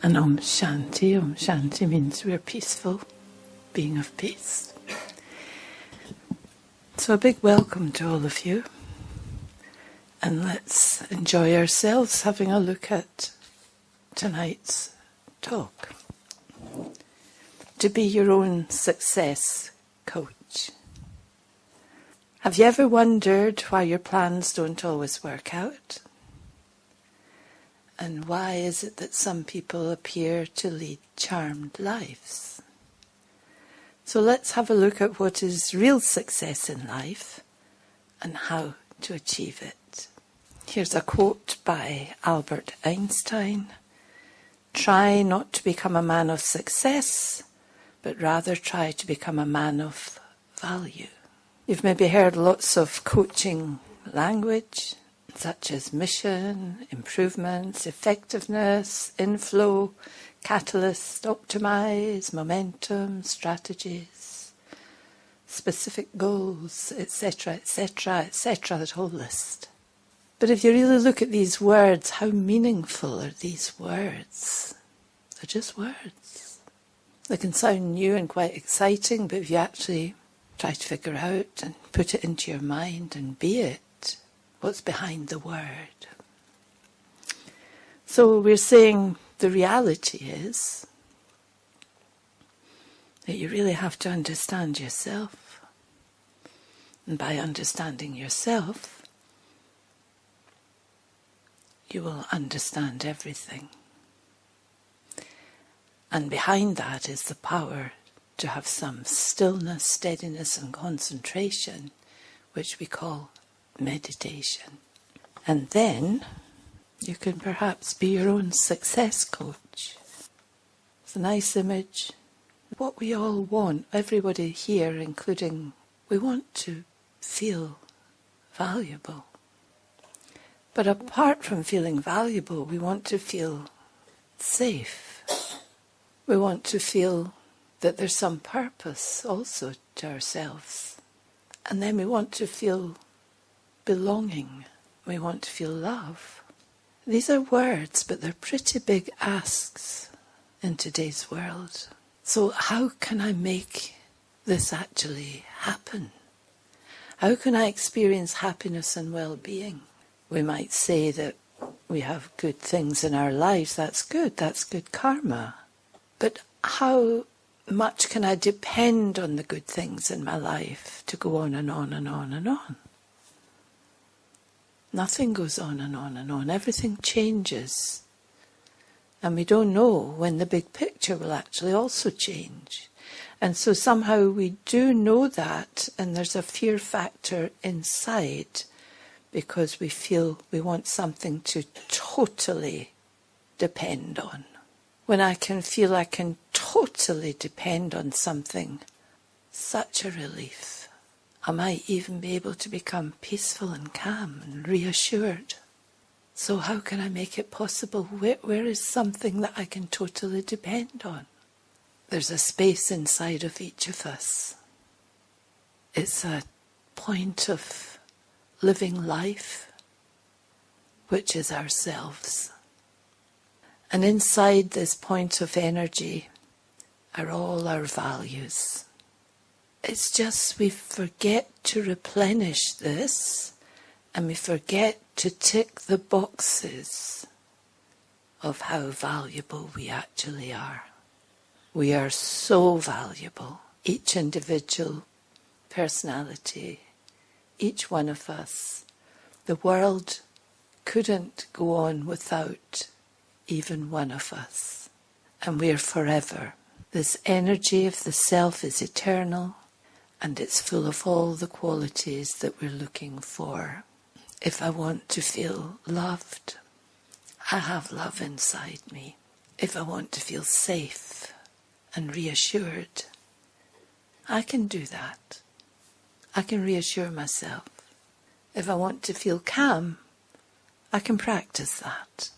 And Om Shanti. Om Shanti means we're peaceful, being of peace. So a big welcome to all of you. And let's enjoy ourselves having a look at tonight's talk. To be your own success coach. Have you ever wondered why your plans don't always work out? And why is it that some people appear to lead charmed lives? So let's have a look at what is real success in life and how to achieve it. Here's a quote by Albert Einstein. Try not to become a man of success, but rather try to become a man of value. You've maybe heard lots of coaching language, such as mission, improvements, effectiveness, inflow, catalyst, optimize, momentum, strategies, specific goals, etc., etc., etc., that whole list. But if you really look at these words, how meaningful are these words? They're just words. They can sound new and quite exciting, but if you actually try to figure out and put it into your mind and be it, what's behind the word? So we're saying the reality is that you really have to understand yourself. And by understanding yourself, you will understand everything. And behind that is the power to have some stillness, steadiness and concentration, which we call meditation. And then you can perhaps be your own success coach. It's a nice image. What we all want, everybody here including, we want to feel valuable. But apart from feeling valuable, we want to feel safe. We want to feel that there's some purpose also to ourselves. And then we want to feel belonging. We want to feel love. These are words, but they're pretty big asks in today's world. So how can I make this actually happen? How can I experience happiness and well-being? We might say that we have good things in our lives. That's good karma. But how much can I depend on the good things in my life to go on and on and on and on? Nothing goes on and on and on. Everything changes. And we don't know when the big picture will actually also change. And so somehow we do know that, and there's a fear factor inside because we feel we want something to totally depend on. When I can feel I can totally depend on something, such a relief. I might even be able to become peaceful and calm and reassured. So how can I make it possible? Where is something that I can totally depend on? There's a space inside of each of us. It's a point of living life, which is ourselves. And inside this point of energy are all our values. It's just we forget to replenish this, and we forget to tick the boxes of how valuable we actually are. We are so valuable. Each individual personality, each one of us. The world couldn't go on without even one of us. And we are forever. This energy of the self is eternal. And it's full of all the qualities that we're looking for. If I want to feel loved, I have love inside me. If I want to feel safe and reassured, I can do that. I can reassure myself. If I want to feel calm, I can practice that.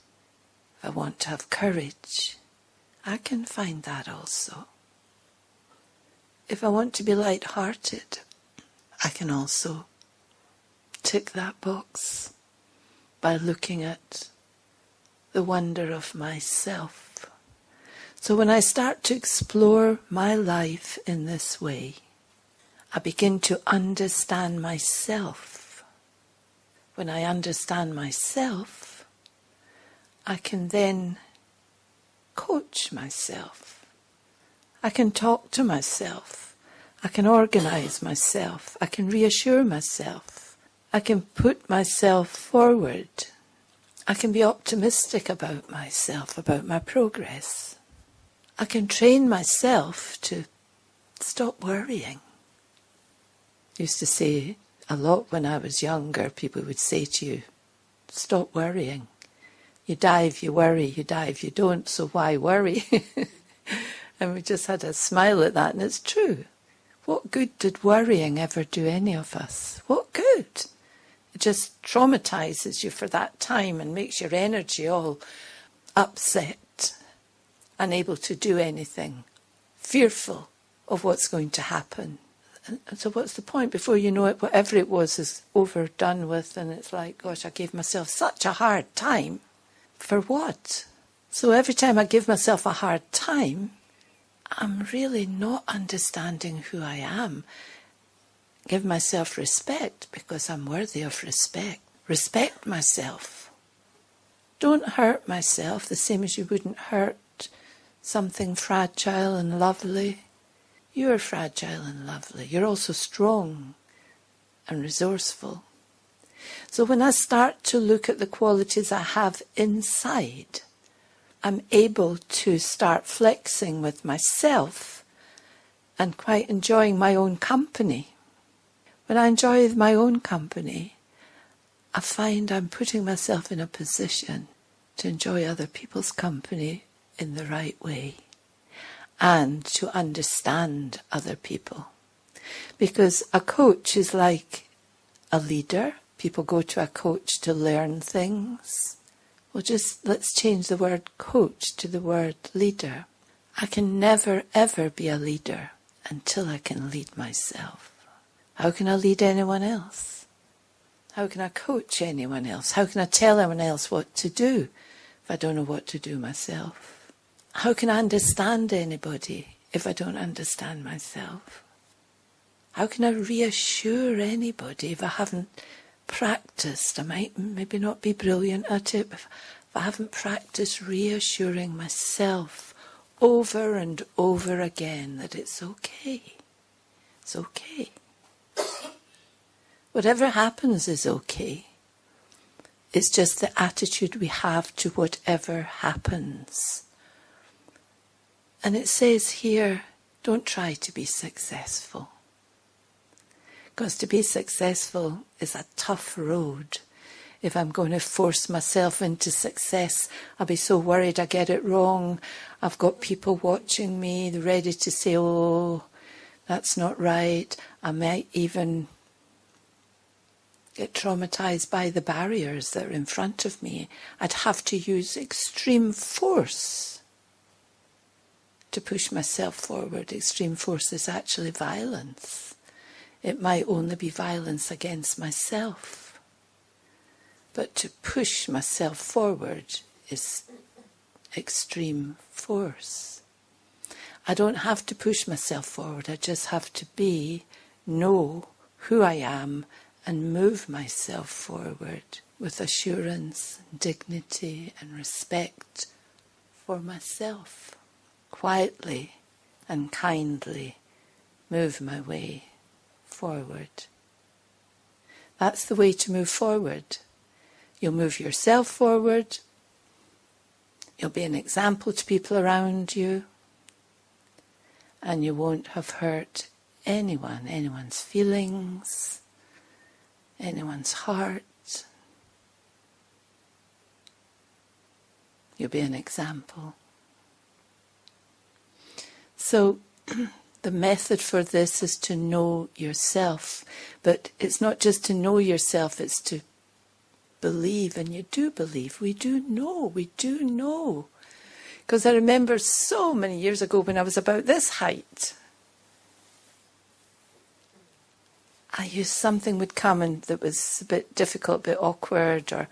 If I want to have courage, I can find that also. If I want to be light-hearted, I can also tick that box by looking at the wonder of myself So when I start to explore my life in this way, I begin to understand myself. When I understand myself, I can then coach myself. I can talk to myself. I can organize myself. I can reassure myself. I can put myself forward. I can be optimistic about myself, about my progress. I can train myself to stop worrying. I used to say a lot when I was younger, people would say to you, stop worrying. You die if you worry, you die if you don't, so why worry? And we just had a smile at that, and it's true. What good did worrying ever do any of us? What good? It just traumatises you for that time and makes your energy all upset, unable to do anything, fearful of what's going to happen. And so what's the point? Before you know it, whatever it was is over, done with, and it's like, gosh, I gave myself such a hard time. For what? So every time I give myself a hard time, I'm really not understanding who I am. Give myself respect because I'm worthy of respect. Respect myself. Don't hurt myself the same as you wouldn't hurt something fragile and lovely. You are fragile and lovely. You're also strong and resourceful. So when I start to look at the qualities I have inside, I'm able to start flexing with myself and quite enjoying my own company. When I enjoy my own company, I find I'm putting myself in a position to enjoy other people's company in the right way and to understand other people. Because a coach is like a leader. People go to a coach to learn things. Well, just let's change the word coach to the word leader. I can never, ever be a leader until I can lead myself. How can I lead anyone else? How can I coach anyone else? How can I tell anyone else what to do if I don't know what to do myself? How can I understand anybody if I don't understand myself? How can I reassure anybody if I haven't practiced? I might maybe not be brilliant at it, but if I haven't practiced reassuring myself over and over again that it's okay. It's okay. Whatever happens is okay. It's just the attitude we have to whatever happens. And it says here, don't try to be successful. Because to be successful is a tough road. If I'm going to force myself into success, I'll be so worried I get it wrong. I've got people watching me, they're ready to say, oh, that's not right. I might even get traumatized by the barriers that are in front of me. I'd have to use extreme force to push myself forward. Extreme force is actually violence. It might only be violence against myself. But to push myself forward is extreme force. I don't have to push myself forward. I just have to know who I am and move myself forward with assurance, dignity and respect for myself. Quietly and kindly move my way forward. That's the way to move forward. You'll move yourself forward. You'll be an example to people around you. And you won't have hurt anyone's feelings, anyone's heart. You'll be an example. So the method for this is to know yourself. But it's not just to know yourself, it's to believe. And you do believe. We do know. Because I remember so many years ago when I was about this height, something would come and that was a bit difficult, a bit awkward, or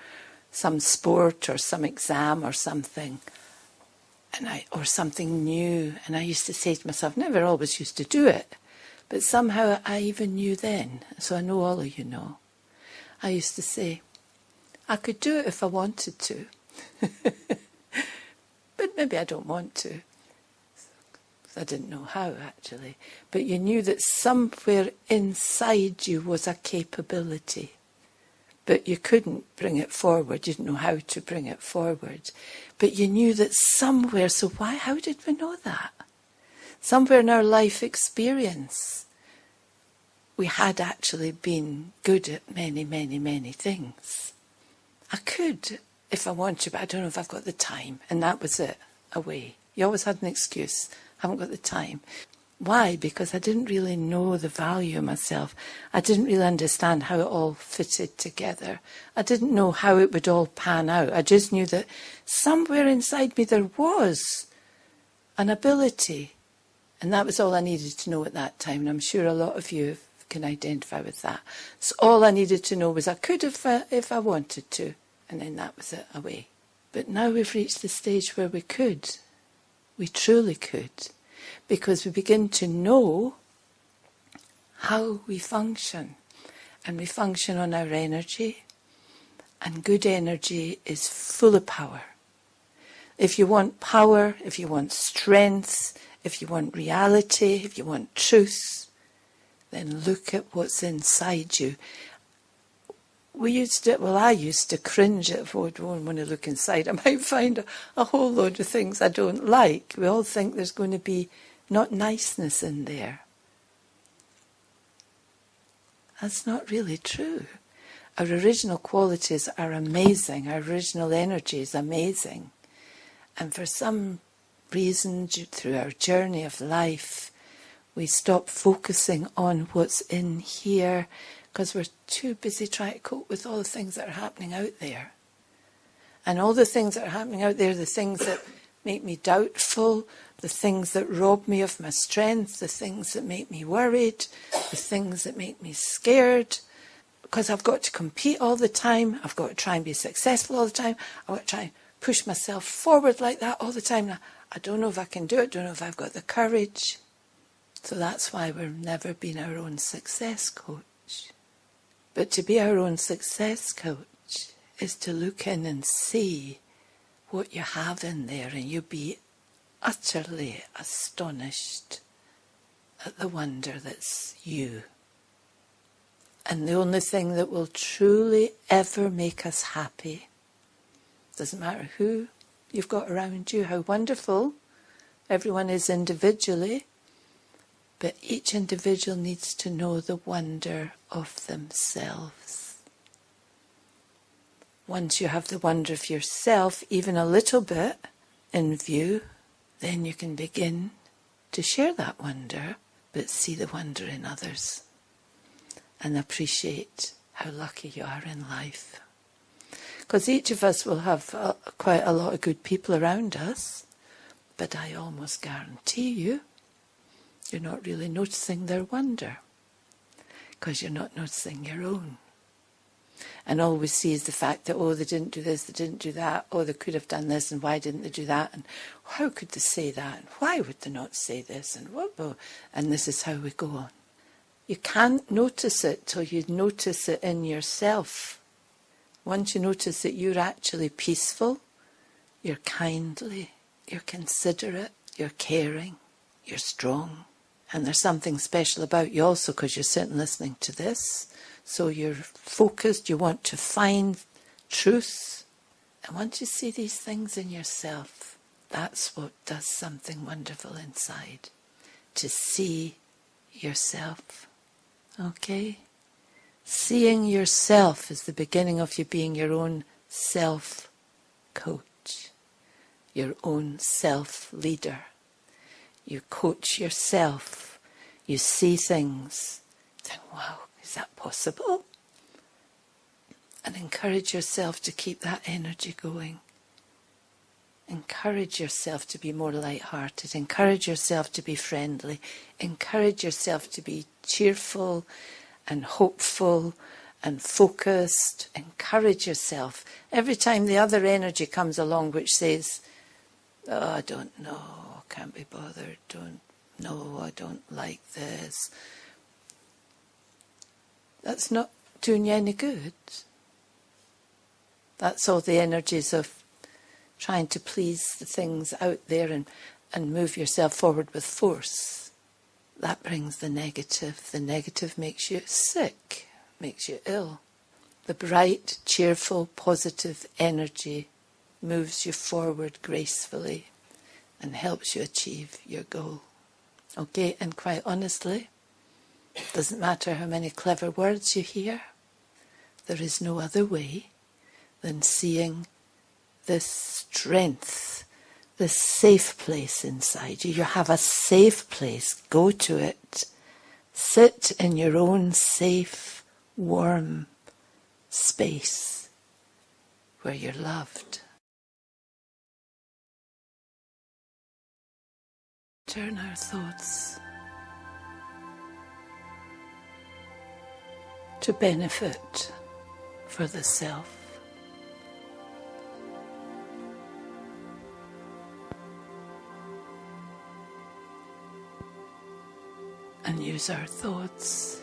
some sport or some exam or something. or something new. And I used to say to myself, never always used to do it, but somehow I even knew then. So I know all of you know. I used to say, I could do it if I wanted to. But maybe I don't want to. I didn't know how, actually. But you knew that somewhere inside you was a capability. But you couldn't bring it forward. You didn't know how to bring it forward. But you knew that somewhere, so how did we know that? Somewhere in our life experience, we had actually been good at many, many, many things. I could, if I wanted, but I don't know if I've got the time. And that was it, away. You always had an excuse. I haven't got the time. Why? Because I didn't really know the value of myself. I didn't really understand how it all fitted together. I didn't know how it would all pan out. I just knew that somewhere inside me there was an ability. And that was all I needed to know at that time. And I'm sure a lot of you can identify with that. So all I needed to know was I could if I wanted to. And then that was it, away. But now we've reached the stage where we could. We truly could. Because we begin to know how we function. And we function on our energy. And good energy is full of power. If you want power, if you want strength, if you want reality, if you want truth, then look at what's inside you. I used to cringe at what I don't want to look inside. I might find a whole load of things I don't like. We all think there's going to be not niceness in there. That's not really true. Our original qualities are amazing. Our original energy is amazing. And for some reason, through our journey of life, we stop focusing on what's in here because we're too busy trying to cope with all the things that are happening out there. And all the things that are happening out there, the things that make me doubtful, the things that rob me of my strength, the things that make me worried, the things that make me scared, because I've got to compete all the time, I've got to try and be successful all the time, I've got to try and push myself forward like that all the time. Now, I don't know if I can do it, don't know if I've got the courage. So that's why we've never been our own success coach. But to be our own success coach is to look in and see what you have in there, and you'll be utterly astonished at the wonder that's you. And the only thing that will truly ever make us happy, doesn't matter who you've got around you, how wonderful everyone is individually, but each individual needs to know the wonder of themselves. Once you have the wonder of yourself, even a little bit in view, then you can begin to share that wonder, but see the wonder in others and appreciate how lucky you are in life. Because each of us will have quite a lot of good people around us, but I almost guarantee you're not really noticing their wonder, because you're not noticing your own. And all we see is the fact that, they didn't do this, they didn't do that, they could have done this, and why didn't they do that, and how could they say that, and why would they not say this, and this is how we go on. You can't notice it till you notice it in yourself. Once you notice that you're actually peaceful, you're kindly, you're considerate, you're caring, you're strong. And there's something special about you also because you're sitting listening to this. So you're focused, you want to find truth. And once you see these things in yourself, that's what does something wonderful inside. To see yourself. Okay? Seeing yourself is the beginning of you being your own self-coach. Your own self-leader. You coach yourself. You see things. Think, wow, is that possible? And encourage yourself to keep that energy going. Encourage yourself to be more light-hearted. Encourage yourself to be friendly. Encourage yourself to be cheerful and hopeful and focused. Encourage yourself. Every time the other energy comes along which says, Oh, I don't know, I can't be bothered, I don't like this. That's not doing you any good. That's all the energies of trying to please the things out there and move yourself forward with force. That brings the negative. The negative makes you sick, makes you ill. The bright, cheerful, positive energy moves you forward gracefully and helps you achieve your goal. Okay, and quite honestly, it doesn't matter how many clever words you hear, there is no other way than seeing this strength, this safe place inside you. You have a safe place. Go to it. Sit in your own safe, warm space where you're loved. Turn our thoughts to benefit for the self. And use our thoughts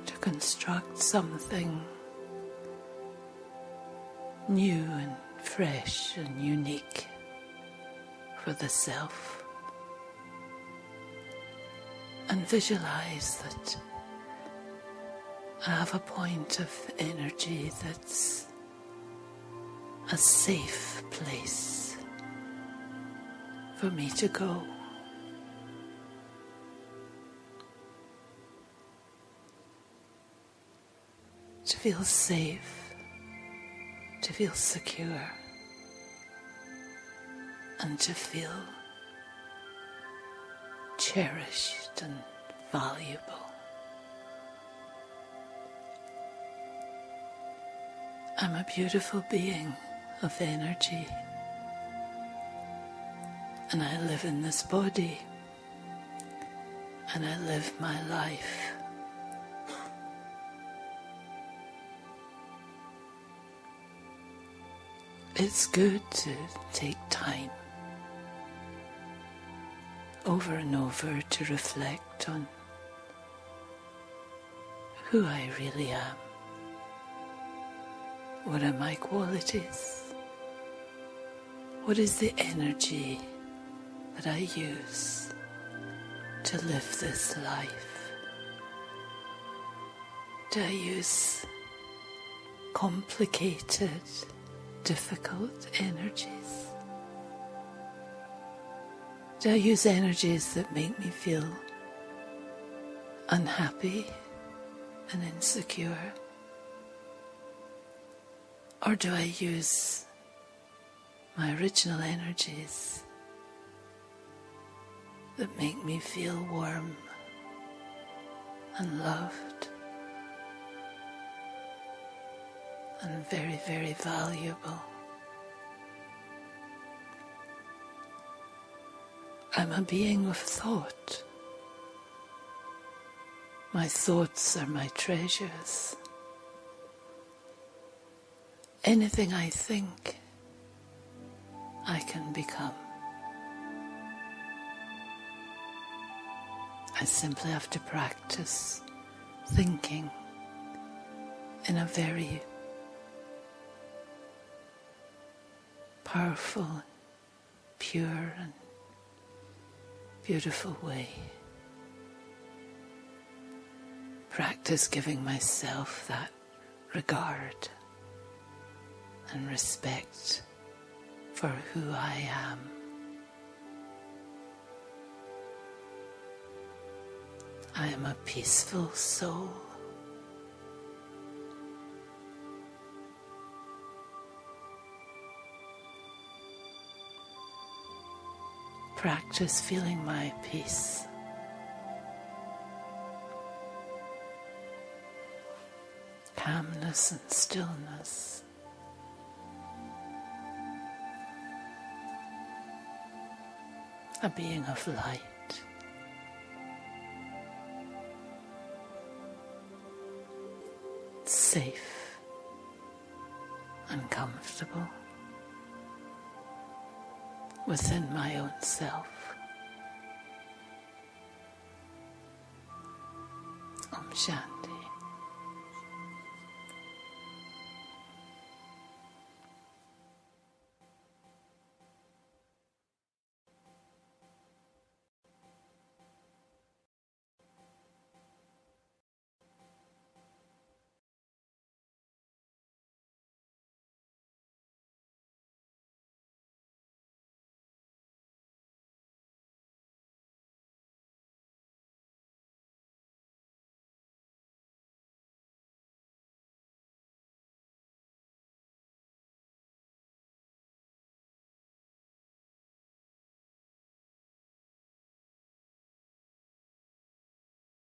to construct something new and fresh and unique for the self. And visualize that I have a point of energy that's a safe place for me to go. To feel safe, to feel secure, and to feel cherished and valuable. I'm a beautiful being of energy, and I live in this body, and I live my life. It's good to take time over and over to reflect on who I really am. What are my qualities? What is the energy that I use to live this life? Do I use complicated, difficult energies? Do I use energies that make me feel unhappy and insecure? Or do I use my original energies that make me feel warm and loved and very, very valuable? I'm a being of thought. My thoughts are my treasures. Anything I think, I can become. I simply have to practice thinking in a very powerful, pure and beautiful way. Practice giving myself that regard and respect for who I am. I am a peaceful soul. Practice feeling my peace. Calmness and stillness. A being of light. Safe and comfortable. within my own self. Om Shanti.